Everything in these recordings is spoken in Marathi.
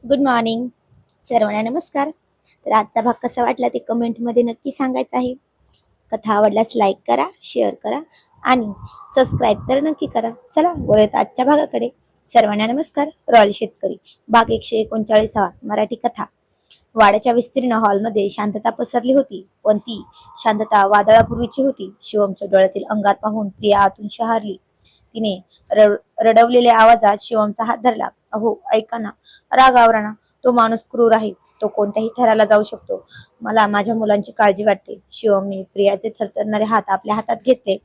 गुड मॉर्निंग सर्वांना नमस्कार. तर आजचा भाग कसा वाटला ते कमेंटमध्ये नक्की सांगायचं आहे. कथा आवडल्यास लाईक करा, शेअर करा आणि सबस्क्राईब तर नक्की करा. चला वळूयात आजच्या भागाकडे. सर्वांना नमस्कार. रॉयल शेतकरी भाग 139 मराठी कथा. वाड्याच्या विस्तीर्ण हॉलमध्ये शांतता पसरली होती, पण ती शांतता वादळापूर्वीची होती. शिवमच्या डोळ्यातील अंगार पाहून प्रिया आतून शहारली. तिने रडवलेल्या आवाजात शिवमचा हात धरला. अहो ऐका ना, राग आवरा ना. तो माणूस क्रूर आहे. तो कोणत्याही थराला जाऊ शकतो. मला माझ्या मुलांची काळजी वाटते. शिवमने प्रियाचे थरथरणारे हात आपल्या हातात घेतले.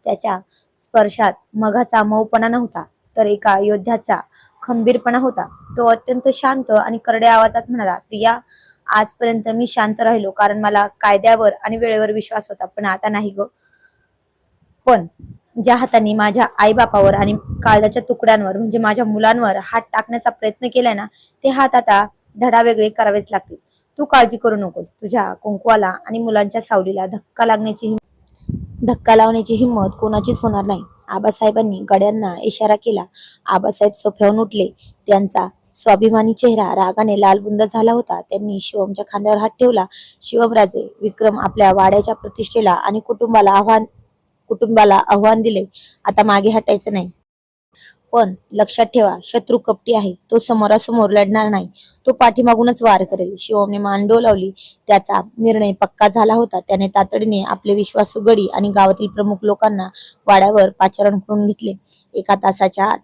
त्याच्या स्पर्शात मघाचा मऊपणा नव्हता, तर एका योद्ध्याचा खंबीरपणा होता. तो अत्यंत शांत आणि करड्या आवाजात म्हणाला, प्रिया, आजपर्यंत मी शांत राहिलो कारण मला कायद्यावर आणि वेळेवर विश्वास होता, पण आता नाही ग. पण ज्या हातांनी माझ्या आईबापावर आणि काळजाच्या तुकड्यांवर म्हणजे माझ्या मुलांवर हात टाकण्याचा प्रयत्न केलाय ना, ते हात आता धडावेगळे करावेच लागतील. तू काळजी करू नकोस. तुझ्या कुंकवाला आणि मुलांच्या सावलीला धक्का लावण्याची हिंमत कोणाचीच होणार नाही. आबासाहेबांनी गड्यांना इशारा केला. आबासाहेब सोफ्यावरून उठले. त्यांचा स्वाभिमानी चेहरा रागाने लालबुंद झाला होता. त्यांनी शिवमच्या खांद्यावर हात ठेवला. शिवमराजे, विक्रम आपल्या वाड्याच्या प्रतिष्ठेला आणि कुटुंबाला आव्हान दिले. आता मागे हटायचं नाही. पण लक्षात ठेवा, शत्रू कपटी आहे. तो समोरासमोर लढणार नाही. तो पाठीमागूनच वार करेल. शिवमने मान डोलावली. त्याचा निर्णय पक्का झाला होता. त्याने तातडीने आपले विश्वासू गडी आणि गावातील प्रमुख लोकांना वाड्यावर पाचारण करून घेतले. एका तासाच्या आत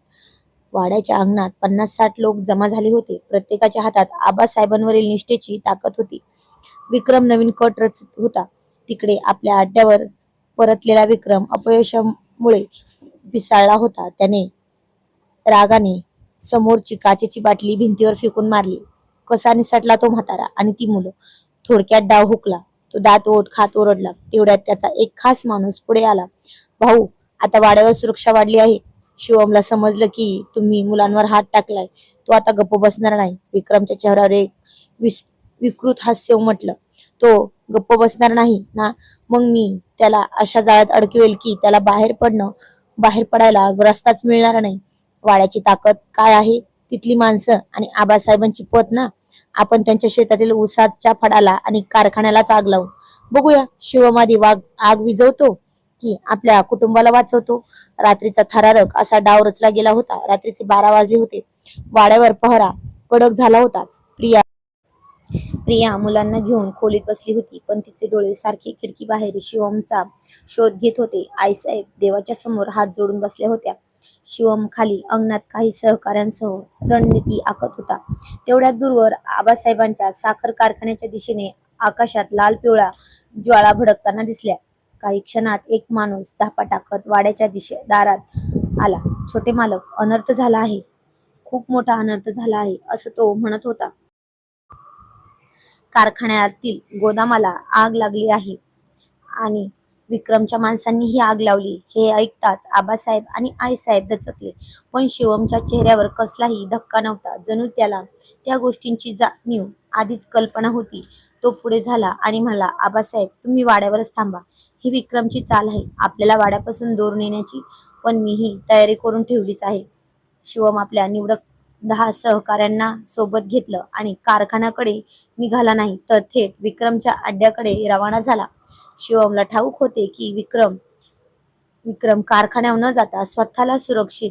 वाड्याच्या अंगणात 50-60 लोक जमा झाले होते. प्रत्येकाच्या हातात आबासाहेबांवरील निष्ठेची ताकद होती. विक्रम नवीन कट रचत होता. तिकडे आपल्या अड्ड्यावर परतलेला विक्रम अपयशामुळे पिसाळला होता. त्याने रागाने समोरची काचेची बाटली भिंतीवर फेकून मारली. कसा निसटला तो म्हातारा आणि ती मुलं. थोडक्यात डाव हुकला. तो दात ओठ खात ओरडला. तेवढ्यात त्याचा एक खास माणूस पुढे आला. भाऊ, आता वाड्यावर सुरक्षा वाढली आहे. शिवमला समजलं की तुम्ही मुलांवर हात टाकलाय. तो आता गप्प बसणार नाही. विक्रमच्या चेहऱ्यावर एक विकृत हास्य उमटलं. तो गप्प बसणार नाही ना? मग मी त्याला अशा जाळ्यात अडकवेल की त्याला बाहेर पडायला रस्ताच मिळणार नाही. वाड्याची ताकद काय आहे? तिथली माणसं आणि आबासाहेबांची पत ना. आपण त्यांच्या शेतातील ऊसाच्या फडाला आणि कारखान्यालाच आग लावून बघूया, शिवमादी आग विझवतो की आपल्या कुटुंबाला वाचवतो. रात्रीचा थरारक असा डाव रचला गेला होता. रात्रीचे 12 वाजले होते. वाड्यावर पहरा कडक झाला होता. प्रिया मुलांना घेऊन खोलीत बसली होती, पण तिचे डोळे सारखे खिडकी बाहेर शिवमचा शोध घेत होते. आईसाहेब देवाच्या समोर हात जोडून बसल्या होत्या. शिवम खाली अंगणात काही सहकाऱ्यांसह रणनीती आखत होता. तेवढ्यात दूरवर आबासाहेबांच्या साखर कारखान्याच्या दिशेने आकाशात लाल पिवळा ज्वाळा भडकताना दिसल्या. काही क्षणात एक माणूस धापा टाकत वाड्याच्या दारात आला. छोटे मालक, अनर्थ झाला आहे. खूप मोठा अनर्थ झाला आहे, असं तो म्हणत होता. कारखान्यातील गोदामाला आग लागली आहे आणि विक्रमच्या माणसांनी ही आग लावली. हे ऐकताच आबासाहेब आणि आईसाहेब दचकले. पण शिवमच्या चेहऱ्यावर कसलाही धक्का नव्हता. जणू त्याला त्या गोष्टींची जाणीव आधीच कल्पना होती. तो पुढे झाला आणि म्हणाला, आबासाहेब, तुम्ही वाड्यावरच थांबा. ही विक्रमची चाल आहे आपल्याला वाड्यापासून दूर नेण्याची, पण मी ही तयारी करून ठेवलीच आहे. शिवम आपल्या निवडक 10 सहकाऱ्यांना सोबत घेतलं आणि कारखान्याकडे निघाला नाही, तर थेट विक्रमच्या अड्ड्याकडे रवाना झाला. शिवमला ठाऊक होते की विक्रम कारखान्यावर न जाता स्वतःला सुरक्षित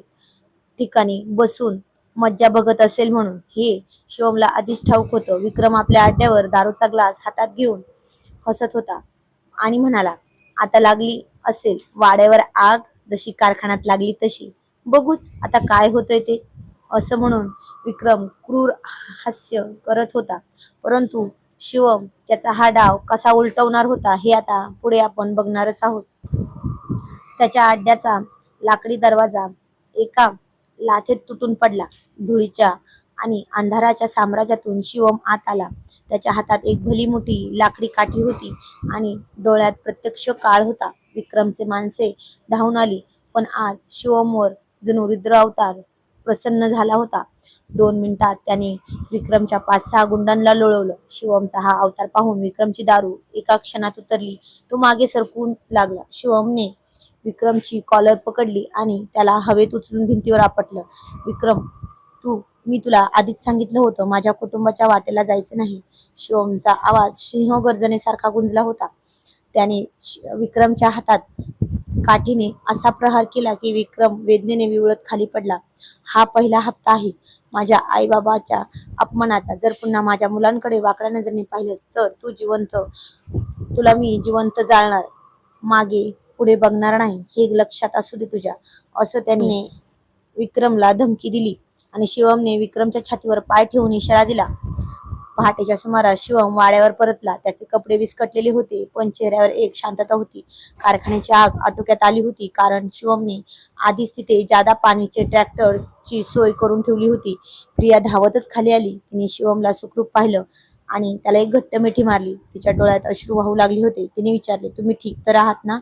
ठिकाणी बसून मज्जा बघत असेल म्हणून. हे शिवमला आधीच ठाऊक होतं. विक्रम आपल्या अड्ड्यावर दारूचा ग्लास हातात घेऊन हसत होता आणि म्हणाला, आता लागली असेल वाड्यावर आग, जशी कारखान्यात लागली तशी. बघूच आता काय होतंय ते. असं म्हणून विक्रम क्रूर हास्य करत होता. परंतु शिवम त्याचा हा डाव कसा उलटवणार होता हे आता पुढे आपण बघणारच आहोत. त्याच्या अड्ड्याचा लाकडी दरवाजा एका लाथेत तुटून पडला. धुळीच्या आणि अंधाराच्या साम्राज्यातून शिवम आत आला. त्याच्या हातात एक भली मोठी लाकडी काठी होती आणि डोळ्यात प्रत्यक्ष काळ होता. विक्रमचे माणसे धावून आली, पण आज शिवमवर जणू रुद्र अवतार प्रसन्न झाला होता. 2 मिनिटात त्याने विक्रमच्या 5-6 गुंडांना लोळवलं. शिवमचा हा अवतार पाहून विक्रमची दारू एका क्षणात उतरली. तो मागे सरकू लागला. शिवमने विक्रमची कॉलर पकडली आणि त्याला हवेत उचलून भिंतीवर आपटलं. विक्रम, तू मी तुला आधीच सांगितलं होतं माझ्या कुटुंबाच्या वाटेला जायचं नाही. शिवमचा आवाज सिंह गर्जनेसारखा गुंजला होता. त्याने विक्रमच्या हातात काठीने असा प्रहार केला की विक्रम वेदनेने विवळत खाली पडला. हा पहिला हप्ता आहे माझ्या आईबाबाच्या अपमानाचा. जर पुन्हा माझ्या मुलांकडे वाकड्या नजरेने पाहिलंस तर तुला मी जिवंत जाळणार, मागे पुढे बघणार नाही, हे लक्षात असू दे तुझ्या, असं त्याने विक्रमला धमकी दिली. आणि शिवमने विक्रमच्या छातीवर पाय ठेवून इशारा दिला. पहाटेच्या सुमारास शिवम वाड्यावर परतला. त्याचे कपडे विस्कटलेले होते, पण चेहऱ्यावर एक शांतता होती. कारखान्याची आग आटोक्यात आली होती, कारण शिवमने आधीच तिथे जादा पाणीचे ट्रॅक्टर्सची सोय करून ठेवली होती. प्रिया धावतच खाली आली. तिने शिवमला सुखरूप पाहिलं आणि त्याला एक घट्ट मिठी मारली. तिच्या डोळ्यात अश्रू वाहू लागले होते. तिने विचारले, तुम्ही ठीक तर आहात ना?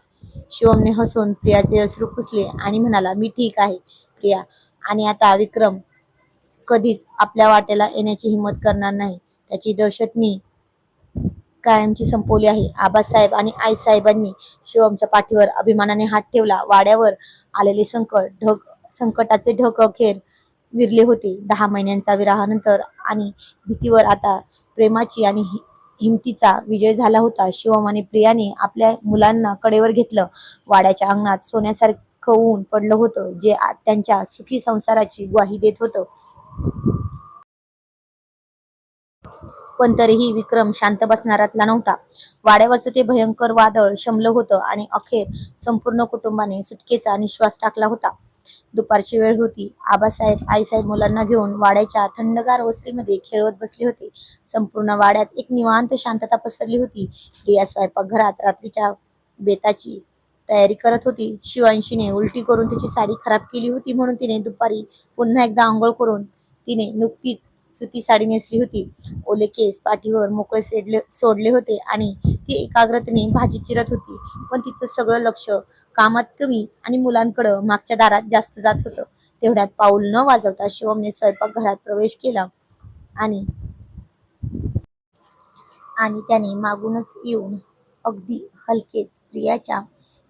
शिवमने हसून प्रियाचे अश्रू पुसले आणि म्हणाला, मी ठीक आहे प्रिया, आणि आता विक्रम कधीच आपल्या वाटेला येण्याची हिंमत करणार नाही. त्याची दहशत मी कायमची संपवली आहे. आबासाहेब आणि आईसाहेबांनी शिवमच्या पाठीवर अभिमानाने हात ठेवला. वाड्यावर आलेले संकटाचे ढग अखेर विरले होते. 10 महिन्यांचा विराहानंतर आणि भीतीवर आता प्रेमाची आणि हिमतीचा विजय झाला होता. शिवम आणि प्रियाने आपल्या मुलांना कडेवर घेतलं. वाड्याच्या अंगणात सोन्यासारखं ऊन पडलं होतं, जे त्यांच्या सुखी संसाराची ग्वाही देत होतं. पण तरीही विक्रम शांत बसणारातला नव्हता. वाड्यावरचं ते भयंकर वादळ शमलं होतं आणि अखेर संपूर्ण कुटुंबाने सुटकेचा निश्वास टाकला होता. दुपारची वेळ होती. आबासाहेब आईसाहेब मुलांना घेऊन वाड्याच्या थंडगार ओसरीमध्ये खेळवत बसले होते. संपूर्ण वाड्यात एक निवांत शांतता पसरली होती. प्रिया स्वयंपाकघरात रात्रीच्या बेताची तयारी करत होती. शिवांशीने उलटी करून तिची साडी खराब केली होती, म्हणून तिने दुपारी पुन्हा एकदा आंघोळ करून तिने नुकतीच सुती साडी नेसली होती. ओले केस पाठीवर मोकळे सोडले होते आणि ती एकाग्रतेने भाजी चिरत होती. पण तिचं सगळं लक्ष कामात कमी आणि मुलांकडं मागच्या दारात जास्त जात होतं. तेवढ्यात पाऊल न वाजवता शिवमने स्वयंपाकघरात प्रवेश केला आणि त्याने मागूनच येऊन अगदी हलकेच प्रियाच्या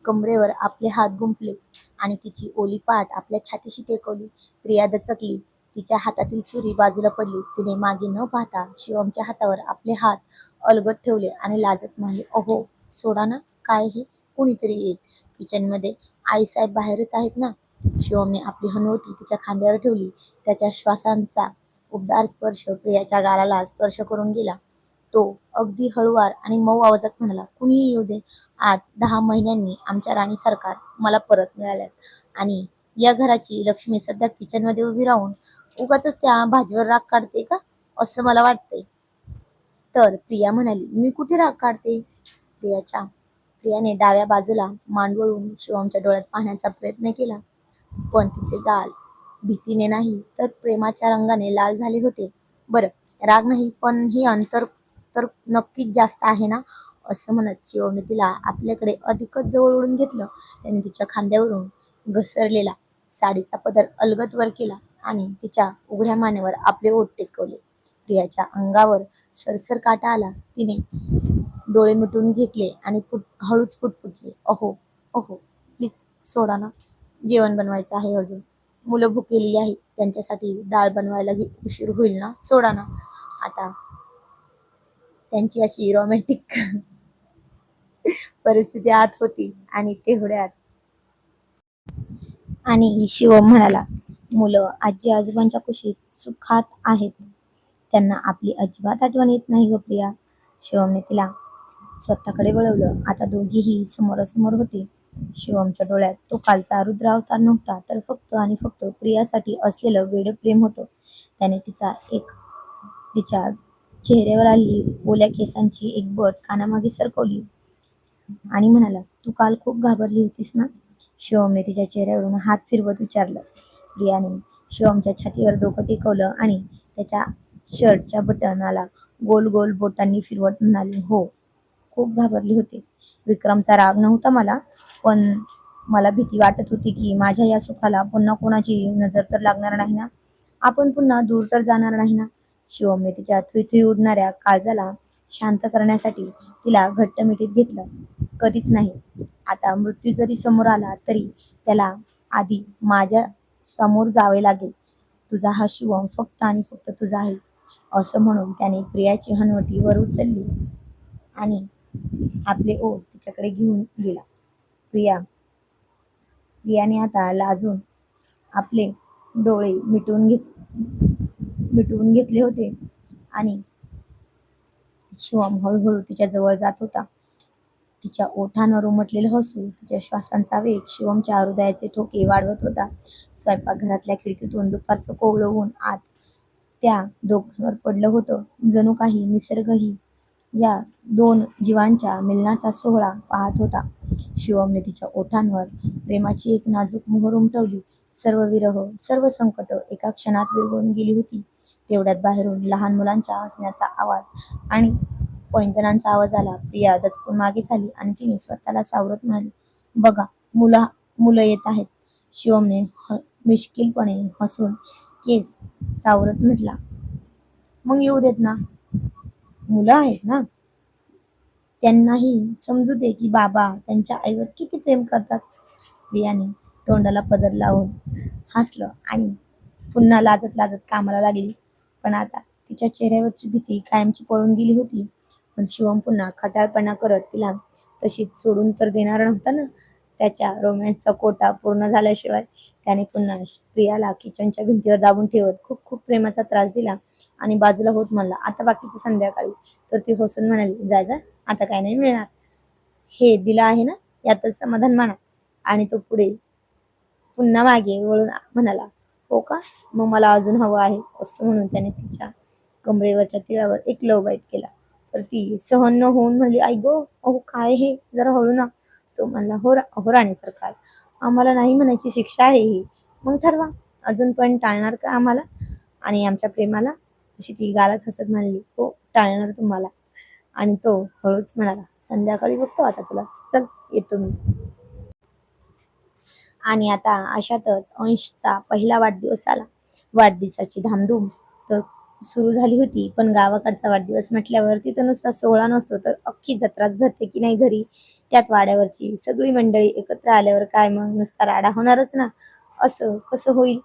कमरेवर आपले हात गुंफले आणि तिची ओली पाठ आपल्या छातीशी टेकवली. प्रिया दचकली. तिच्या हातातील सुरी बाजूला पडली. तिने मागे न पाहता शिवमच्या हातावर आपले हात अलगद ठेवले आणि लाजत म्हणाली, अहो सोडा ना, काय हे, कुणीतरी येईल. किचनमध्ये आईसाहेब बाहेरच आहेत ना? शिवमने आपली हनुवटी तिच्या खांद्यावर ठेवली. त्याच्या श्वासांचा उबदार स्पर्श प्रियाच्या गालाला स्पर्श करून गेला. तो अगदी हळुवार आणि मऊ आवाजात म्हणाला, कुणीही येऊ दे, आज 10 महिन्यांनी आमच्या राणी सरकार मला परत मिळाल्यात आणि या घराची लक्ष्मी सध्या किचनमध्ये उभी राहून उगाचच त्या भाजीवर राग काढते का, असं मला वाटतंय. तर प्रिया म्हणाली, मी कुठे राग काढते? प्रियाने डाव्या बाजूला मान वळून शिवमच्या डोळ्यात पाहण्याचा प्रयत्न केला, पण तिचे गाल भीतीने नाही तर प्रेमाच्या रंगाने लाल झाले होते. बरं, राग नाही, पण हे अंतर तर नक्कीच जास्त आहे ना, असं म्हणत शिवमने तिला आपल्याकडे अधिकच जवळ ओढून घेतलं. त्याने तिच्या खांद्यावरून घसरलेला साडीचा पदर अलगद वर केला आणि तिच्या उघड्या मानेवर आपले ओठ टेकवले. प्रियाच्या अंगावर सरसर काटा आला. तिने डोळे मिटून घेतले आणि हळूच पुटपुटले, अहो अहो प्लीज सोडा ना, जेवण बनवायचं आहे अजून, मुलं भुकेलेली आहेत, त्यांच्यासाठी डाळ बनवायला उशीर होईल ना, सोडा ना. आता त्यांची अशी रोमॅन्टिक परिस्थिती आत होती आणि तेवढ्यात आणि शिवम म्हणाला, मुलं आजी आजोबांच्या कुशीत सुखात आहेत, त्यांना आपली अजिबात आठवण येत नाही ग प्रिया. शिवमने तिला स्वतःकडे वळवलं. आता दोघीही समोरासमोर होते. शिवमच्या डोळ्यात तो कालचा रुद्र अवतार नव्हता, तर फक्त आणि फक्त प्रियासाठी असलेलं वेडं प्रेम होतं. त्याने तिच्या चेहऱ्यावर आलेली ओल्या केसांची एक बट कानामागे सरकवली आणि म्हणाला, तू काल खूप घाबरली होतीस ना? शिवमने तिच्या चेहऱ्यावरून हात फिरवत विचारलं. प्रियाने शिवमच्या छातीवर डोकं टेकवलं आणि त्याच्या शर्टच्या बटनाला गोल गोल बोटांनी फिरवत म्हणाली, हो, खूप घाबरली होते. विक्रमचा राग नव्हता मला, पण मला भीती वाटत होती की माझ्या या सुखाला पुन्हा कोणाची नजर तर लागणार नाही ना, आपण पुन्हा दूर तर जाणार नाही ना. शिवमने तिच्या थुई उडणाऱ्या काळजाला शांत करण्यासाठी तिला घट्ट मिठीत घेतलं. कधीच नाही. आता मृत्यू जरी समोर आला तरी त्याला आधी माझ्या समोर जावे लागेल. तुझा हा शिवम फक्त आणि फक्त तुझा आहे, असं म्हणून त्याने प्रियाची हनवटी वर उचलली आणि आपले ओठ तिच्याकडे घेऊन गेला. प्रियाने आता लाजून आपले डोळे मिटवून घेतले होते आणि शिवम हळूहळू तिच्या जवळ जात होता. तिच्या ओठांवर उमटलेलं हसू, तिच्या श्वासांचा वेग शिवमच्या हृदयाचे ठोके वाढवत होता. स्वयंपाकघरातल्या खिडकीतून दुपारचं कोवळं ऊन आत त्या दोघांवर पडलं होतं. जणू काही निसर्गही या दोन जीवांच्या मिलनाचा सोहळा पाहत होता. शिवमने तिच्या ओठांवर प्रेमाची एक नाजूक मोहर उमटवली. सर्व विरह, सर्व संकट एका क्षणात विरघळून गेली होती. तेवढ्यात बाहेरून लहान मुलांच्या हसण्याचा आवाज आणि पैंजणांचा आवाज आला. प्रिया दचकून मागे झाली आणि तिने स्वतःला सावरत म्हणाली, बघा, मुलं येत आहेत. शिवमने मिश्किलपणे हसून केस सावरत म्हटला, मग येऊ देत ना, मुलं आहेत ना, त्यांनाही समजू दे की बाबा त्यांच्या आईवर किती प्रेम करतात. प्रियाने तोंडाला पदर लावून हसलं आणि पुन्हा लाजत लाजत कामाला लागली. पण आता तिच्या चेहऱ्यावरची भीती कायमची पळून गेली होती. पण शिवम पुन्हा खटाळपणा करत तिला तशीच सोडून तर देणार नव्हता ना. त्याच्या रोमॅन्सचा कोटा पूर्ण झाल्याशिवाय त्याने पुन्हा प्रियाला किचनच्या भिंतीवर दाबून ठेवत खूप खूप प्रेमाचा त्रास दिला आणि बाजूला होत म्हणला, आता बाकीचं संध्याकाळी. तर ती हसून म्हणाली, जा जा, आता काय नाही मिळणार. हे दिलं आहे ना, यातच समाधान माना. आणि तो पुढे पुन्हा मागे वळून म्हणाला, हो का, मग मला अजून हवं आहे. असं म्हणून त्याने तिच्या कमरेवरच्या तिळावर एक लव बाईट केला. तर ती सहन न होऊन म्हणली, आई गो, अहो काय हे, जरा हळू ना. तो म्हणला, हो राणी सरकार, आम्हाला नाही म्हणायची शिक्षा आहे ही. मग ठरवा, अजून पण टाळणार का आम्हाला आणि आमच्या प्रेमाला. तशी ती गालात हसत म्हणली, हो, टाळणार तुम्हाला. आणि तो हळूच म्हणाला, संध्याकाळी बघतो आता तुला, चल येतो मी. आणि आता अशातच अंशचा पहिला वाढदिवस आला. वाढदिवसाची धामधूम तर सुरू झाली होती. पण गावाकडचा वाढदिवस म्हटल्यावर तिथं नुसता सोहळा नसतो, तर अख्खी जत्राच भरते की नाही घरी. त्यात वाड्यावरची सगळी मंडळी एकत्र आल्यावर काय मग नुसता राडा होणारच ना. असं कसं होईल.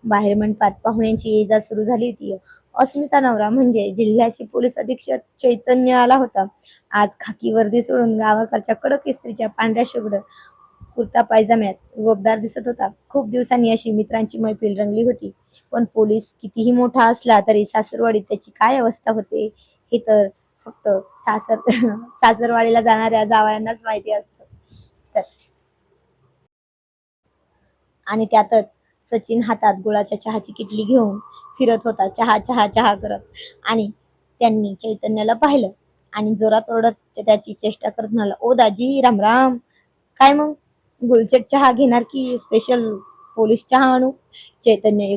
बाहेर मंडपात पाहुण्यांची ये जा सुरू झाली होती. अस्मिता नवरा म्हणजे जिल्ह्याचे पोलीस अधीक्षक चैतन्य आला होता. आज खाकी वर्दी सोडून गावाकडच्या कडक इस्त्रीच्या पांढऱ्या शुभ्र कुर्ता पायजाम्यात रुबाबदार दिसत होता. खूप दिवसांनी अशी मित्रांची मैफिल रंगली होती. पण पोलीस कितीही मोठा असला तरी सासरवाडीत त्याची काय अवस्था होते हे तर फक्त सासरवाडीला जाणाऱ्या जावयांनाच माहिती असतं. तर आणि त्यातच सचिन हातात गुळाच्या चहाची किटली घेऊन फिरत होता, चहा चहा चहा करत. आणि त्यांनी चैतन्याला पाहिलं आणि जोरात ओरडत त्याची चेष्टा करत म्हणाला, ओ दाजी, राम राम. काय मग, गुळचट चहा घेणार की स्पेशल पोलीस चहा आणू. चैतन्यने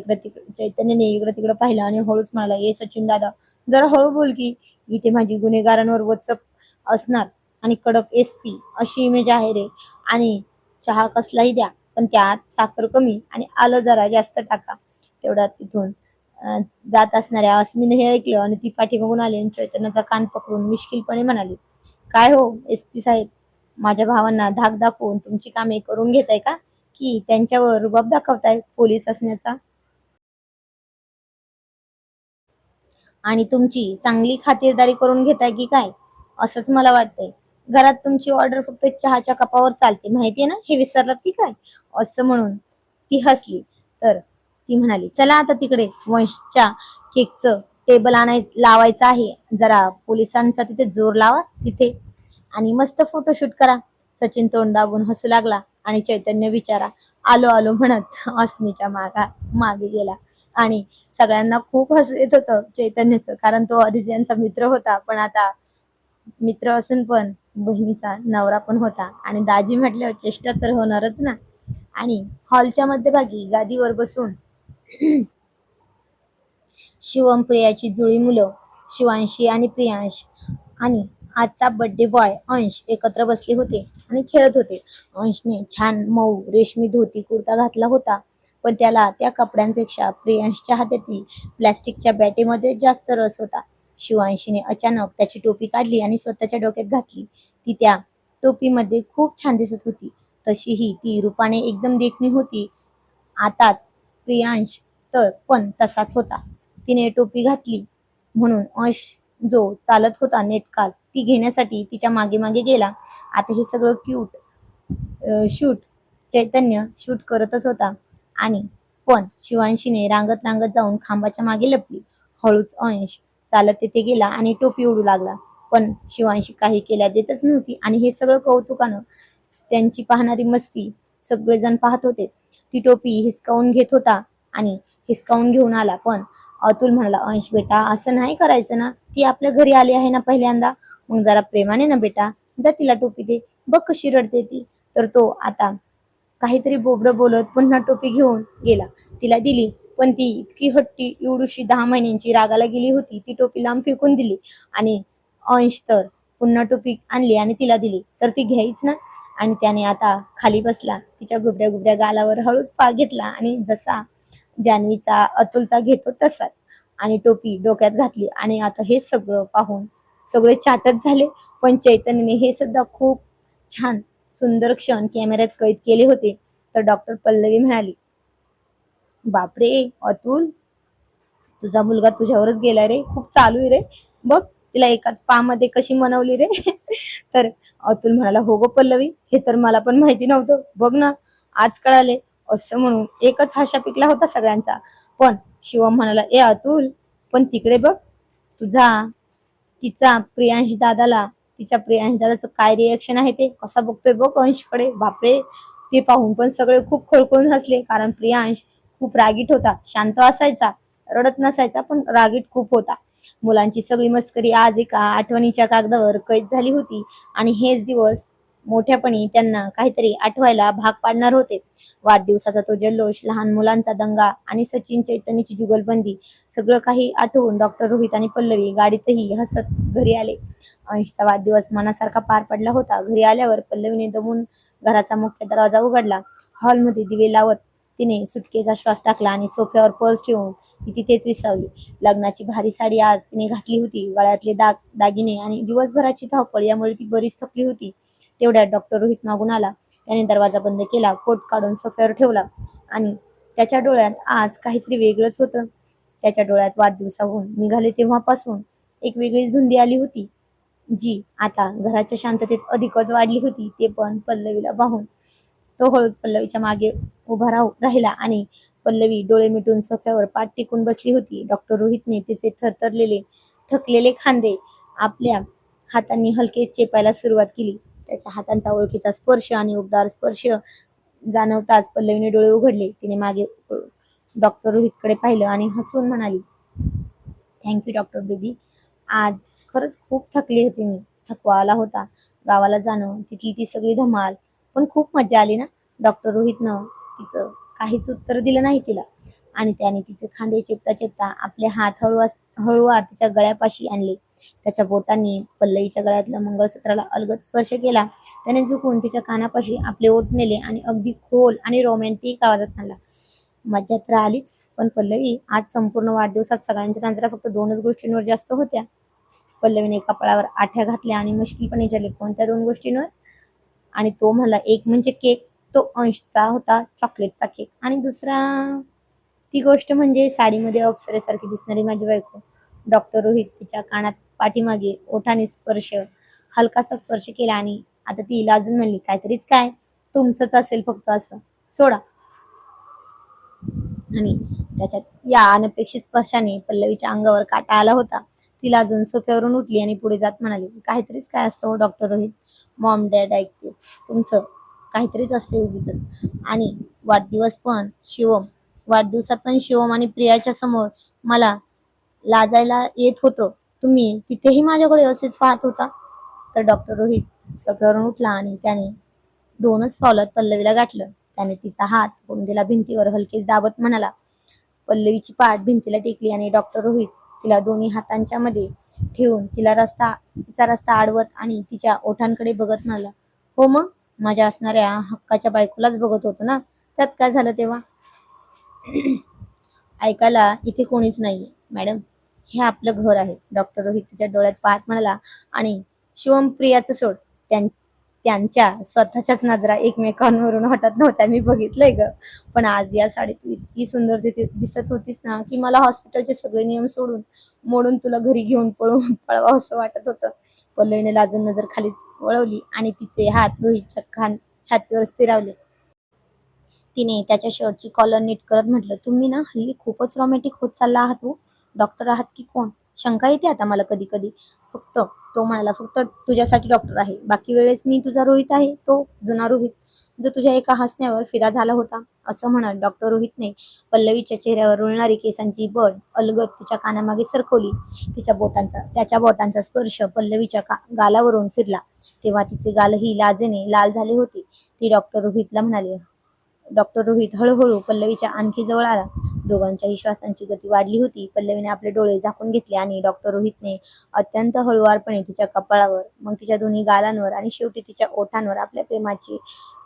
इकडं तिकडं पाहिलं आणि हळूच म्हणाला, ये सचिन दादा, जरा हळू बोल की, इथे माझी गुन्हेगारांवर वचक असणार आणि कडक SP अशी इमेज आहे रे. आणि चहा कसलाही द्या, पण त्यात साखर कमी आणि आलं जरा जास्त टाका. तेवढ्यात तिथून जात असणाऱ्या अस्मीने हे ऐकलं आणि ती पाठीमागून आली आणि चैतन्याचा कान पकडून मिश्किलपणे म्हणाली, काय हो SP साहेब, माझ्या भावांना धाक दाखवून तुमची कामे करून घेताय का, की त्यांच्यावर रुबाब दाखवताय पोलीस असण्याचा. आणि तुमची चांगली खातिरदारी करून घेताय की काय, असंच मला वाटतंय. घरात तुमची ऑर्डर फक्त चहाच्या कपावर चालते माहितीये ना, हे विसरलात की काय. असं म्हणून ती हसली. तर ती म्हणाली, चला आता तिकडे वंशच्या केकचं टेबल लावायचं आहे, जरा पोलिसांचा तिथे जोर लावा तिथे आणि मस्त फोटोशूट करा. सचिन तोंड दाबून हसू लागला आणि चैतन्य बिचारा आलो आलो म्हणत अस्मीच्या मागे गेला. आणि सगळ्यांना खूप हसू येत होतं चैतन्यचं, कारण तो आधीच यांचा मित्र होता, पण आता मित्र असून पण बहिणीचा नवरा पण होता आणि दाजी म्हटल्यावर चेष्टा तर होणारच ना. आणि हॉलच्या मध्यभागी गादीवर बसून शिवम प्रियाची जुळी मुलं शिवांशी आणि प्रियांश आणि आजचा बर्थडे बॉय अंश एकत्र बसले होते आणि खेळत होते. अंशने छान मऊ रेशमी धोती कुर्ता घातला होता, पण त्याला त्या कपड्यांपेक्षा प्रियांशच्या हातातील प्लॅस्टिकच्या बॅटेमध्ये जास्त रस होता. शिवांशीने अचानक त्याची टोपी काढली आणि स्वतःच्या डोक्यात घातली. ती त्या टोपीमध्ये खूप छान दिसत होती. तशीही ती रूपाने एकदम देखणी होती. आताच प्रियांश तर पण तसाच होता. तिने टोपी घातली म्हणून अंश जो चालत होता नेटकाच ती घेण्यासाठी तिच्या मागे मागे गेला. आता हे सगळं शूट चैतन्य शूट करतच होता आणि पण शिवांशीने रांगत रांगत जाऊन खांबाच्या मागे लपली. हळूच अंश चालत तिथे गेला आणि टोपी उडू लागला. पण शिवांशी काही केल्या देतच नव्हती आणि हे सगळं कौतुकानं त्यांची पाहणारी मस्ती सगळेजण पाहत होते. ती टोपी हिसकावून घेत होता आणि हिसकावून घेऊन आला. पण अतुल म्हणाला, अंश बेटा असं नाही करायचं ना, ती आपल्या घरी आली आहे ना पहिल्यांदा, मग जरा प्रेमाने ना बेटा, जा तिला टोपी दे, बघ कशी रडते ती. तर तो आता काहीतरी बोबडं बोलत पुन्हा टोपी घेऊन गेला. तिला दिली पण ती इतकी हट्टी एवढीशी 10 महिन्यांची रागाला गेली होती. ती टोपी लांब फेकून दिली आणि अंश तर पुन्हा टोपी आणली आणि तिला दिली तर ती घ्यायच ना. आणि त्याने आता खाली बसला. तिच्या गुबड्या गुबड्या गालावर हळूच पाय घेतला आणि जसा जान्हवीचा अतुलचा घेतो तसाच आणि टोपी डोक्यात घातली. आणि आता हे सगळं पाहून सगळे चाटच झाले. पण चैतन्यने हे सुद्धा खूप छान सुंदर क्षण कॅमेऱ्यात कैद केले होते. तर डॉक्टर पल्लवी म्हणाली, बापरे अतुल, तुझा मुलगा तुझ्यावरच गेला रे, खूप चालू आहे रे, बघ तिला एकाच पामध्ये कशी मनवली रे. तर अतुल म्हणाला, हो गो पल्लवी, हे तर मला पण माहिती नव्हतं, बघ ना आज कळाले. असं म्हणून एकच हाशा पिकला होता सगळ्यांचा. पण शिवम म्हणाला, ए अतुल, पण तिकडे बघ, तुझा तिचा प्रियांश दादाला तिच्या प्रियांश दादाचं काय रिएक्शन आहे ते, कसा बघतोय बघ अंशकडे. बापरे, ते पाहून पण सगळे खूप खळखळून हसले. कारण प्रियांश खूप रागीट होता. शांत असायचा, रडत नसायचा, पण रागीट खूप होता. मुलांची सगळी मस्करी आज एका आठवणीच्या कागदावर कैद झाली होती आणि हेच दिवस मोठ्यापणी त्यांना काहीतरी आठवायला भाग पाडणार होते. वाढदिवसाचा तो जल्लोष, लहान मुलांचा दंगा आणि सचिन चैतन्यची जुगलबंदी सगळं काही आठवून डॉक्टर रोहित आणि पल्लवी गाडीतही हसत घरी आले. अंशचा वाढदिवस मनासारखा पार पडला होता. घरी आल्यावर पल्लवीने दमून घराचा मुख्य दरवाजा उघडला. हॉलमध्ये दिवे लावत तिने सुटकेचा श्वास टाकला आणि सोफ्यावर पर्स ठेवून ती तिथेच विसावली. लग्नाची भारी साडी आज तिने घातली होती. गळ्यातले दागिने आणि दिवसभराची धावपळ यामुळे ती बरीच थकली होती. तेवढ्यात डॉक्टर रोहित मागून आला. त्याने दरवाजा बंद केला, कोट काढून सोफ्यावर ठेवला आणि त्याच्या डोळ्यात आज काहीतरी वेगळंच होतं. त्याच्या डोळ्यात वाढदिवसाहून निघाले तेव्हापासून एक वेगळीच धुंदी आली होती, जी आता घराच्या शांततेत अधिकच वाढली होती. ते पण पल्लवीला पाहून. तो हळूच पल्लवीच्या मागे उभा राहिला आणि पल्लवी डोळे मिटून सोफ्यावर पाठ टेकून बसली होती. डॉक्टर रोहितने तिचे थरथरलेले थकलेले खांदे आपल्या हातांनी हलके चेपायला सुरुवात केली. त्याच्या हातांचा ओळखीचा स्पर्श आणि उबदार स्पर्श जाणवताच पल्लवीने डोळे उघडले. तिने मागे डॉक्टर रोहितकडे पाहिलं आणि हसून म्हणाली, थँक्यू डॉक्टर बेबी, आज खरंच खूप थकली होती मी. थकवा आला होता गावाला जाणं, तिथली ती सगळी धमाल, पण खूप मजा आली ना. डॉक्टर रोहितनं तिचं काहीच उत्तर दिलं नाही तिला आणि त्याने तिचे खांदे चेपता चेपता आपले हात हळूवार तिच्या गळ्यापाशी आणले. त्याच्या बोटांनी पल्लवीच्या गळ्यातल्या मंगळसूत्राला अलगद स्पर्श केला. त्याने झुकून तिच्या कानापाशी आपले ओठ नेले आणि अगदी खोल आणि रोमॅन्टिक आवाजात म्हणाला, मज्जा तर आलीच, पण पल्लवी आज संपूर्ण वाढदिवसात सगळ्यांच्या नजरा फक्त 2च गोष्टींवर जास्त होत्या. पल्लवीने कपाळावर आठ्या घातल्या आणि मुश्किलपणे विचारले, कोणत्या 2 गोष्टींवर? आणि तो म्हणला, एक म्हणजे केक, तो अंशचा होता, चॉकलेटचा केक, आणि दुसरा ती गोष्ट म्हणजे साडीमध्ये अप्सरेसारखी दिसणारी माझी बायको. डॉक्टर रोहित तिच्या कानात पाठीमागे ओठाने हलकासा स्पर्श केला आणि आता ती लाजून म्हणली, काहीतरीच काय, तुमचंच असेल फक्त, असं सोडा. आणि त्याच्यात या अनपेक्षित स्पर्शाने पल्लवीच्या अंगावर काटा आला होता. ती लाजून सोफ्यावरून उठली आणि पुढे जात म्हणाली, काहीतरीच काय असतं हो डॉक्टर रोहित, मॉम डॅड ऐकते तुमचं, काहीतरीच असते उगीच. आणि वाढदिवसात पण शिवम आणि प्रियाच्या समोर मला लाजायला येत होतं, तुम्ही तिथेही माझ्याकडे असेच पाहत होता. तर डॉक्टर रोहित सोफ्यावरून उठला आणि त्याने 2च पावलात पल्लवीला गाठलं. त्याने तिचा हात दिला भिंतीवर हलकेच दाबत म्हणाला, पल्लवीची पाठ भिंतीला टेकली आणि डॉक्टर रोहित तिला दोन्ही हातांच्या मध्ये ठेवून तिचा रस्ता आडवत आणि तिच्या ओठांकडे बघत म्हणाला, हो मग, माझ्या असणाऱ्या हक्काच्या बायकोलाच बघत होतो ना, त्यात काय झालं तेव्हा. ऐकायला इथे कोणीच नाहीये मॅडम, हे आपलं घर आहे. डॉक्टर रोहित तिच्या डोळ्यात पाहत म्हणाला, आणि शिवम प्रियाचं सोड, त्यांच्या स्वतःच्याच नजरा एकमेकांवरून हटत नव्हत्या. मी बघितलंय ग. पण आज या साडीत तू इतकी सुंदर दिसत होतीस ना, की मला हॉस्पिटलचे सगळे नियम सोडून मोडून तुला घरी घेऊन पळवावं असं वाटत होतं. पल्लवीने लाजून नजर खाली वळवली आणि तिचे हात रोहितच्या छातीवर स्थिरावले. तिने त्याच्या शर्टची कॉलर नीट करत म्हटलं, तुम्ही ना हल्ली खूपच रोमॅन्टिक होत चालला आहात हो. डॉक्टर आहात की कोण? शंका येते आता मला कधी कधी. फक्त तो म्हणाला, फक्त तुझ्यासाठी डॉक्टर आहे. बाकी वेळेस मी तुझा रोहित आहे, तो जुना रोहित, जो तुझ्या एका हसण्यावर फिदा झाला होता. असं म्हणत डॉक्टर रोहितने पल्लवीच्या चेहऱ्यावर रुळणारी केसांची बड अलगद तिच्या कानामागे सरकवली. त्याच्या बोटांचा स्पर्श पल्लवीच्या गालावरून फिरला तेव्हा तिचे गालही लाजेने लाल झाले होते. ती डॉक्टर रोहितला म्हणाली. डॉक्टर रोहित हळूहळू पल्लवीच्या आणखी जवळ आला. दोघांच्याही श्वासांची गती वाढली होती. पल्लवीने आपले डोळे झाकून घेतले आणि डॉक्टर रोहितने अत्यंत हळुवारपणे तिच्या कपाळावर, मग तिच्या दोन्ही गालांवर आणि शेवटी तिच्या ओठांवर आपल्या प्रेमाची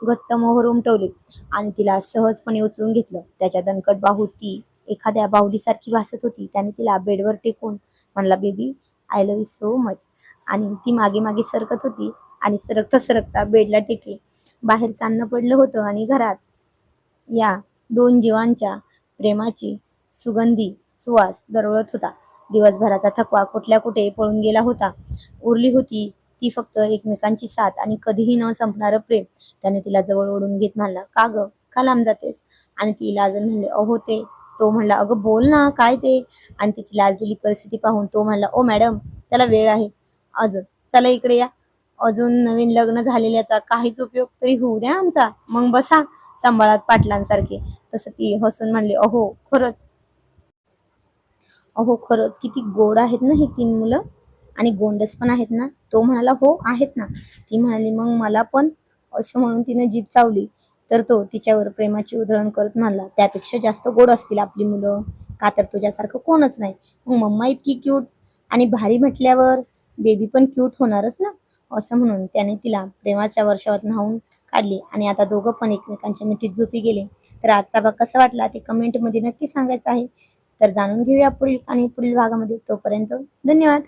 घट्ट मोहर उमटवली आणि तिला सहजपणे उचलून घेतलं. त्याच्या दणकट बाहूत ती एखाद्या बाहुलीसारखी भासत होती. त्याने तिला बेडवर टेकून म्हणला, baby I love you so much. आणि ती मागे मागे सरकत होती आणि सरकता सरकता बेडला टेकली. बाहेर चांदणं पडलं होतं आणि घरात या दोन जीवांच्या प्रेमाची सुगंधी सुवास दरवळत होता. दिवसभराचा थकवा कुठल्या कुठे पळून गेला होता. उरली होती ती फक्त एकमेकांची साथ आणि कधीही न संपणारं प्रेम. त्याने तिला जवळ ओढून घेत म्हणला, का ग, का लांब जातेस? आणि ती लाजून म्हणले, अहो ते. तो म्हणला, अगं बोल ना, काय ते? आणि तिची लाजलेली परिस्थिती पाहून तो म्हणला, ओ मॅडम, त्याला वेळ आहे अजून, चला इकडे या. अजून नवीन लग्न झालेल्याचा काहीच उपयोग तरी होऊ द्या आमचा, मग बसा सांभाळात पाटलांसारखे. तसं ती हसून म्हणली, अहो खरंच किती गोड आहेत ना ही 3 मुलं, आणि गोंडस पण आहेत ना. तो म्हणाला, हो आहेत ना. ती म्हणाली, मग मला पण. असं म्हणून तिने जीभ चावली. तर तो तिच्यावर प्रेमाची उधळण करत म्हणाला, त्यापेक्षा जास्त गोड असतील आपली मुलं, का तर तुझ्यासारखं कोणच नाही. मग मम्मा इतकी क्यूट आणि भारी म्हटल्यावर बेबी पण क्यूट होणारच ना. असं म्हणून त्याने तिला प्रेमाच्या वर्षावात न्हावून काढली आणि आता दोघं पण एकमेकांच्या मिठीत झोपी गेले. तर आजचा भाग कसा वाटला ते कमेंटमध्ये नक्की सांगायचं आहे. तर जाणून घेऊया पुढील आणि पुढील भागामध्ये. तोपर्यंत धन्यवाद.